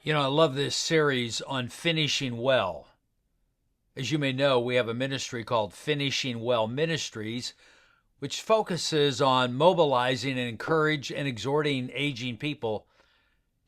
You know, I love this series on finishing well. As you may know, we have a ministry called Finishing Well Ministries, which focuses on mobilizing and encourage and exhorting aging people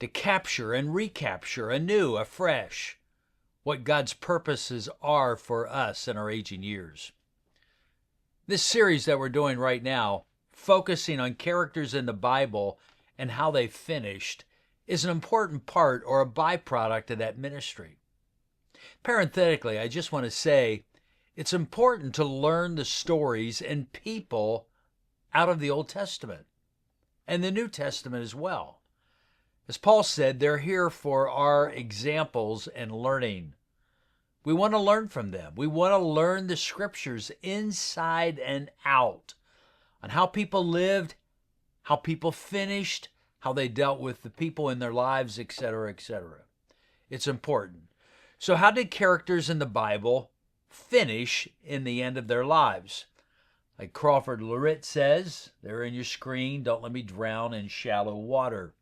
to capture and recapture anew, afresh, what God's purposes are for us in our aging years. This series that we're doing right now, focusing on characters in the Bible and how they finished, is an important part or a byproduct of that ministry. Parenthetically, I just want to say it's important to learn the stories and people out of the Old Testament and the New Testament as well. As Paul said, they're here for our examples and learning. We want to learn from them. We want to learn the scriptures inside and out on how people lived, how people finished, how they dealt with the people in their lives, etc., etc. It's important. So how did characters in the Bible finish in the end of their lives? Like Crawford Lorit says, they're in your screen, don't let me drown in shallow water.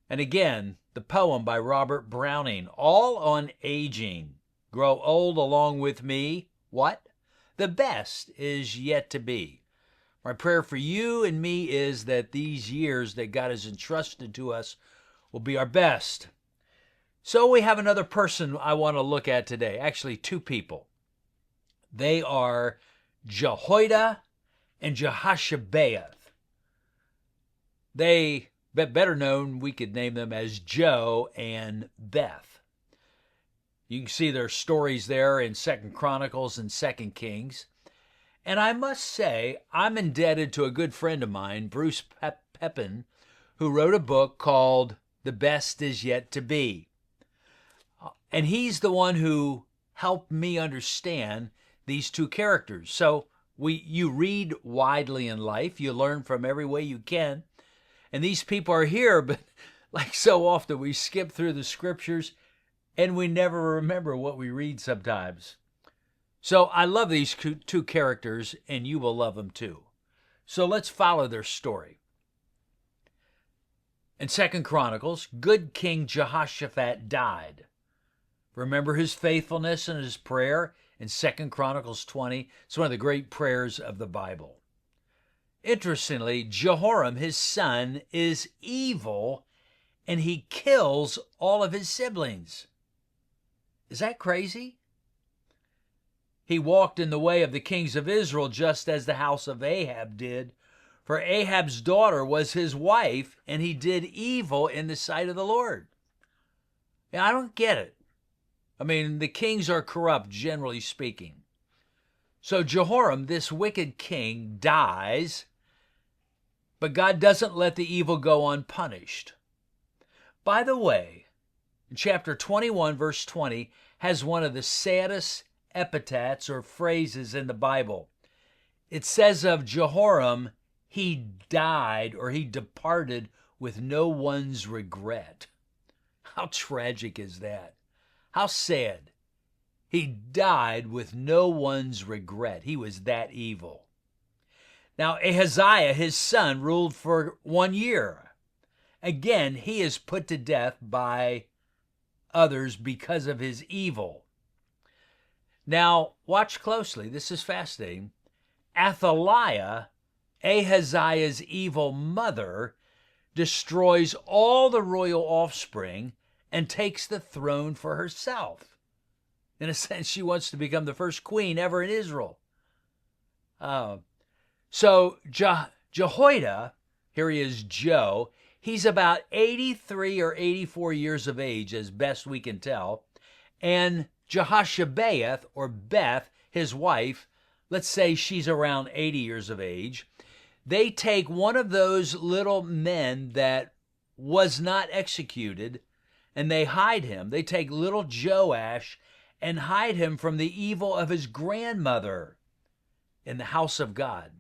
And again, the poem by Robert Browning, all on aging. Grow old along with me. What? The best is yet to be. My prayer for you and me is that these years that God has entrusted to us will be our best. So we have another person I want to look at today. Actually, two people. They are Jehoiada and Jehoshabeth. They, better known, we could name them as Joe and Beth. You can see their stories there in 2 Chronicles and 2 Kings. And I must say, I'm indebted to a good friend of mine, Bruce Pepin, who wrote a book called The Best Is Yet to Be. And he's the one who helped me understand these two characters. So you read widely in life, you learn from every way you can. And these people are here, but like so often we skip through the scriptures and we never remember what we read sometimes. So I love these two characters, and you will love them too. So let's follow their story. In 2 Chronicles, good King Jehoshaphat died. Remember his faithfulness and his prayer in 2 Chronicles 20. It's one of the great prayers of the Bible. Interestingly, Jehoram, his son, is evil, and he kills all of his siblings. Is that crazy? He walked in the way of the kings of Israel just as the house of Ahab did. For Ahab's daughter was his wife, and he did evil in the sight of the Lord. Now, I don't get it. I mean, the kings are corrupt, generally speaking. So Jehoram, this wicked king, dies, but God doesn't let the evil go unpunished. By the way, chapter 21, verse 20, has one of the saddest epithets or phrases in the Bible. It says of Jehoram, he died or he departed with no one's regret. How tragic is that? How sad. He died with no one's regret. He was that evil. Now, Ahaziah, his son, ruled for 1 year. Again, he is put to death by others because of his evil. Now, watch closely. This is fascinating. Athaliah, Ahaziah's evil mother, destroys all the royal offspring and takes the throne for herself. In a sense, she wants to become the first queen ever in Israel. So Jehoiada, here he is, Joe, he's about 83 or 84 years of age, as best we can tell, and Jehoshabeth, or Beth, his wife, let's say she's around 80 years of age. They take one of those little men that was not executed, and they hide him. They take little Joash and hide him from the evil of his grandmother in the house of God.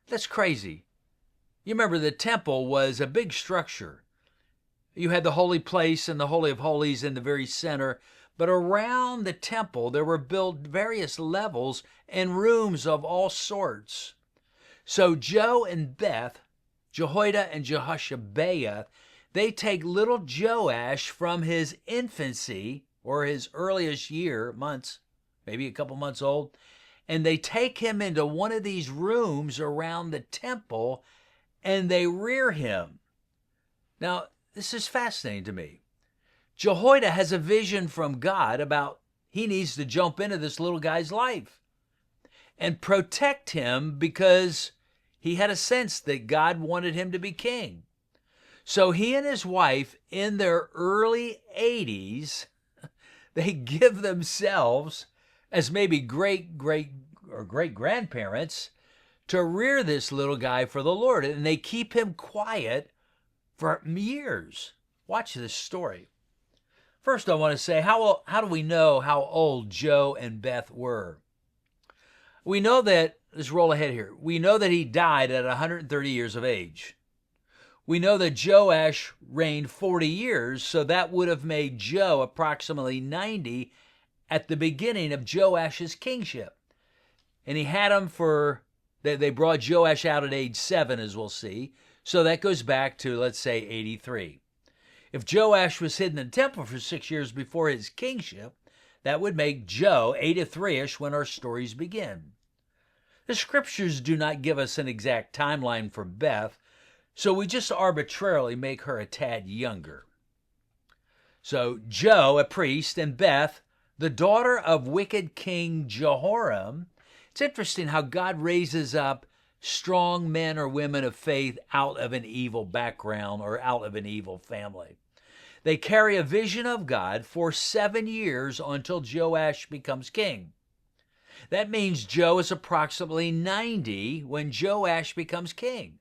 That's crazy. You remember the temple was a big structure. You had the holy place and the Holy of Holies in the very center, but around the temple there were built various levels and rooms of all sorts. So Joe and Beth, Jehoiada and Jehoshabeth, they take little Joash from his infancy or his earliest months, maybe a couple months old, and they take him into one of these rooms around the temple and they rear him. Now, this is fascinating to me. Jehoiada has a vision from God about he needs to jump into this little guy's life and protect him because he had a sense that God wanted him to be king. So he and his wife, in their early 80s, they give themselves as maybe great-grandparents to rear this little guy for the Lord. And they keep him quiet for years. Watch this story. First, I want to say, how do we know how old Joe and Beth were? We know that, let's roll ahead here. We know that he died at 130 years of age. We know that Joash reigned 40 years, so that would have made Joe approximately 90 at the beginning of Joash's kingship. And he had him they brought Joash out at age 7, as we'll see, so that goes back to, let's say, 83. If Joash was hidden in the temple for 6 years before his kingship, that would make Joe 83-ish when our stories begin. The scriptures do not give us an exact timeline for Beth, so we just arbitrarily make her a tad younger. So Joe, a priest, and Beth, the daughter of wicked King Jehoram. It's interesting how God raises up strong men or women of faith out of an evil background or out of an evil family. They carry a vision of God for 7 years until Joash becomes king. That means Joe is approximately 90 when Joash becomes king.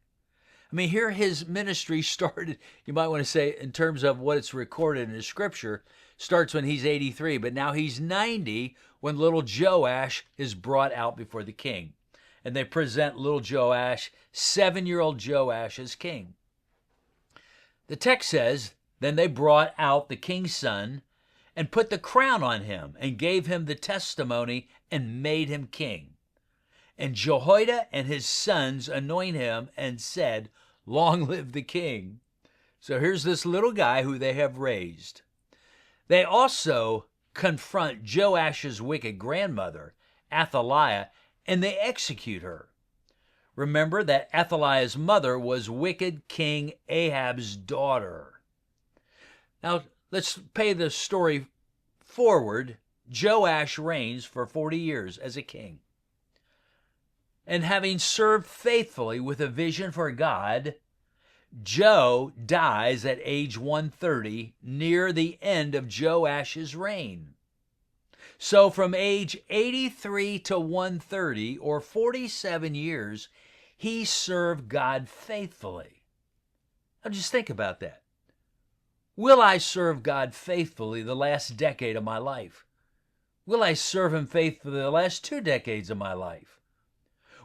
I mean, here his ministry started, you might want to say, in terms of what it's recorded in the scripture, starts when he's 83, but now he's 90 when little Joash is brought out before the king. And they present little Joash, 7-year-old Joash, as king. The text says, then they brought out the king's son and put the crown on him and gave him the testimony and made him king. And Jehoiada and his sons anoint him and said, long live the king. So here's this little guy who they have raised. They also confront Joash's wicked grandmother, Athaliah, and they execute her. Remember that Athaliah's mother was wicked King Ahab's daughter. Now, let's pay the story forward. Joash reigns for 40 years as a king. And having served faithfully with a vision for God, Joe dies at age 130, near the end of Joash's reign. So from age 83 to 130, or 47 years, he served God faithfully. Now just think about that. Will I serve God faithfully the last decade of my life? Will I serve him faithfully the last 2 decades of my life?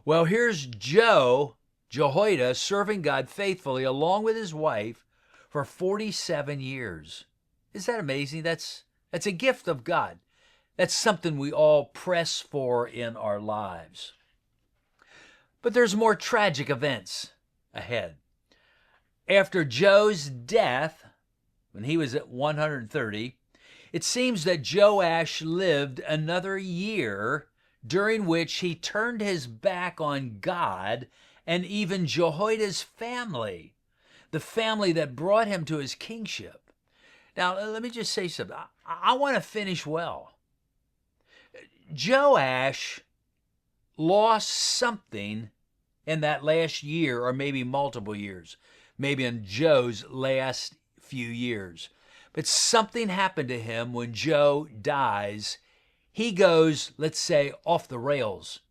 Well, here's Jehoiada, serving God faithfully along with his wife for 47 years. Is that amazing? That's a gift of God. That's something we all press for in our lives. But there's more tragic events ahead. After Joe's death, when he was at 130, it seems that Joash lived another year during which he turned his back on God and even Jehoiada's family, the family that brought him to his kingship. Now, let me just say something. I want to finish well. Joash lost something in that last year, or maybe multiple years, maybe in Joe's last few years. But something happened to him when Joe dies. He goes, let's say, off the rails.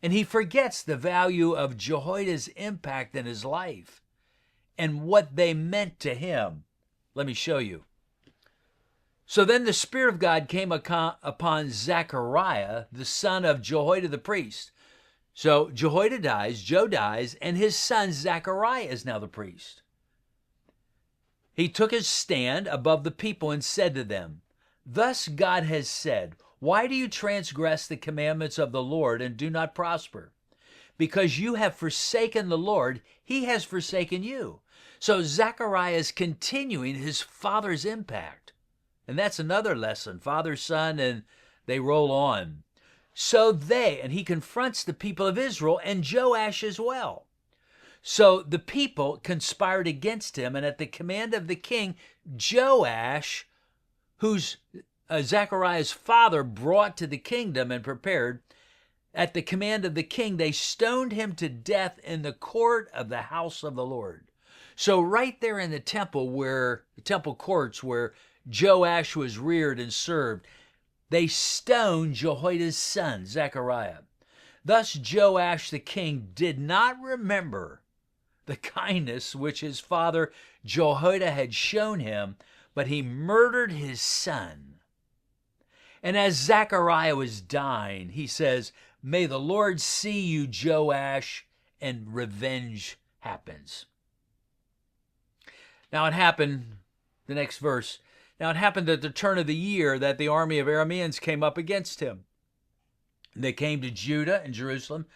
And he forgets the value of Jehoiada's impact in his life and what they meant to him. Let me show you. So then the Spirit of God came upon Zechariah, the son of Jehoiada the priest. So Jehoiada dies, Joe dies, and his son Zechariah is now the priest. He took his stand above the people and said to them, thus God has said, why do you transgress the commandments of the Lord and do not prosper? because you have forsaken the Lord, he has forsaken you. So Zechariah is continuing his father's impact. And that's another lesson, father, son, and they roll on. And he confronts the people of Israel and Joash as well. So the people conspired against him, and at the command of the king, Joash, who's Zechariah's father brought to the kingdom and prepared, at the command of the king, they stoned him to death in the court of the house of the Lord. So right there in the temple courts where Joash was reared and served, they stoned Jehoiada's son, Zechariah. Thus Joash the king did not remember the kindness which his father Jehoiada had shown him, but he murdered his son. And as Zechariah was dying, he says, "May the Lord see you, Joash," and revenge happens. Now it happened, the next verse, now it happened at the turn of the year that the army of Arameans came up against him. They came to Judah and Jerusalem,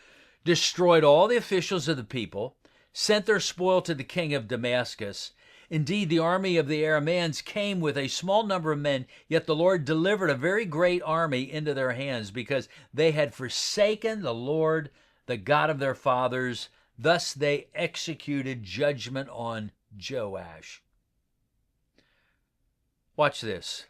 destroyed all the officials of the people, sent their spoil to the king of Damascus. Indeed, the army of the Arameans came with a small number of men, yet the Lord delivered a very great army into their hands, because they had forsaken the Lord, the God of their fathers. Thus they executed judgment on Joash. Watch this.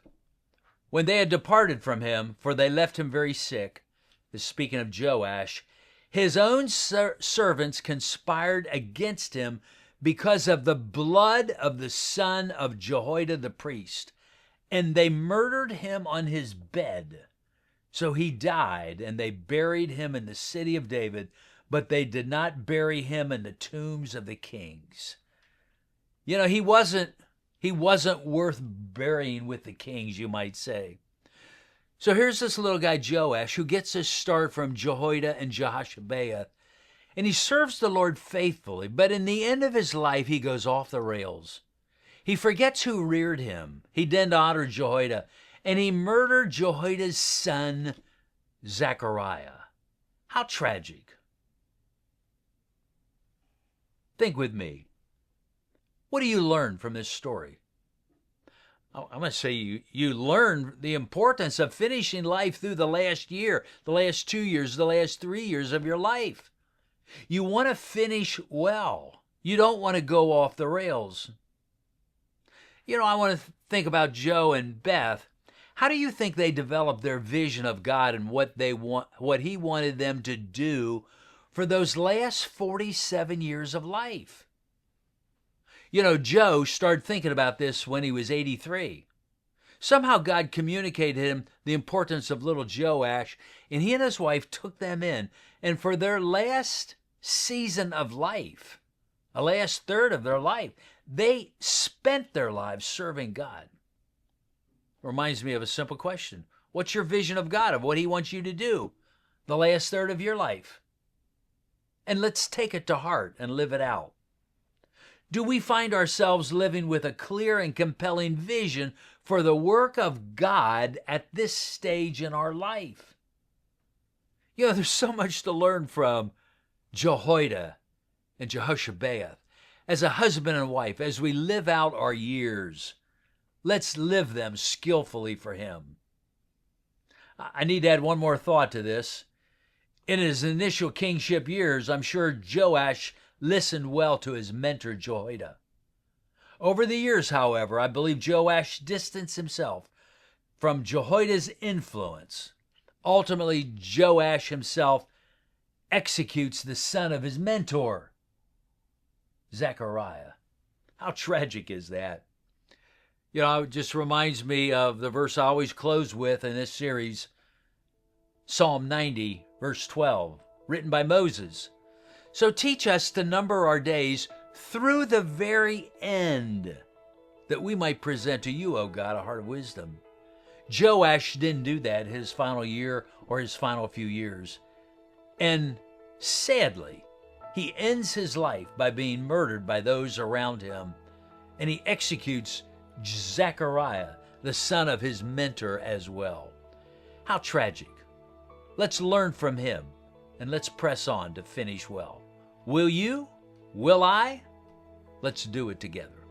When they had departed from him, for they left him very sick, this is speaking of Joash, his own servants conspired against him because of the blood of the son of Jehoiada the priest, and they murdered him on his bed. So he died, and they buried him in the city of David, but they did not bury him in the tombs of the kings. You know, he wasn't worth burying with the kings, you might say. So here's this little guy, Joash, who gets his start from Jehoiada and Jehoshabeth, and he serves the Lord faithfully, but in the end of his life, he goes off the rails. He forgets who reared him. He didn't honor Jehoiada, and he murdered Jehoiada's son, Zechariah. How tragic. Think with me. What do you learn from this story? I'm going to say you learn the importance of finishing life through the last year, the last 2 years, the last 3 years of your life. You want to finish well. You don't want to go off the rails. You know, I want to think about Joe and Beth. How do you think they developed their vision of God and what he wanted them to do for those last 47 years of life? You know, Joe started thinking about this when he was 83. Somehow God communicated to him the importance of little Joash, and he and his wife took them in. And for their last season of life, the last third of their life, they spent their lives serving God. Reminds me of a simple question. What's your vision of God, of what he wants you to do the last third of your life? And let's take it to heart and live it out. Do we find ourselves living with a clear and compelling vision for the work of God at this stage in our life? You know, there's so much to learn from Jehoiada and Jehoshabeth as a husband and wife as we live out our years. Let's live them skillfully for him. I need to add one more thought to this. In his initial kingship years, I'm sure Joash listened well to his mentor Jehoiada. Over the years, however, I believe Joash distanced himself from Jehoiada's influence. Ultimately, Joash himself executes the son of his mentor, Zechariah. How tragic is that? You know, it just reminds me of the verse I always close with in this series, Psalm 90, verse 12, written by Moses. So teach us to number our days through the very end, that we might present to you, O God, a heart of wisdom. Joash didn't do that his final year or his final few years. And sadly, he ends his life by being murdered by those around him. And he executes Zechariah, the son of his mentor, as well. How tragic. Let's learn from him and let's press on to finish well. Will you? Will I? Let's do it together.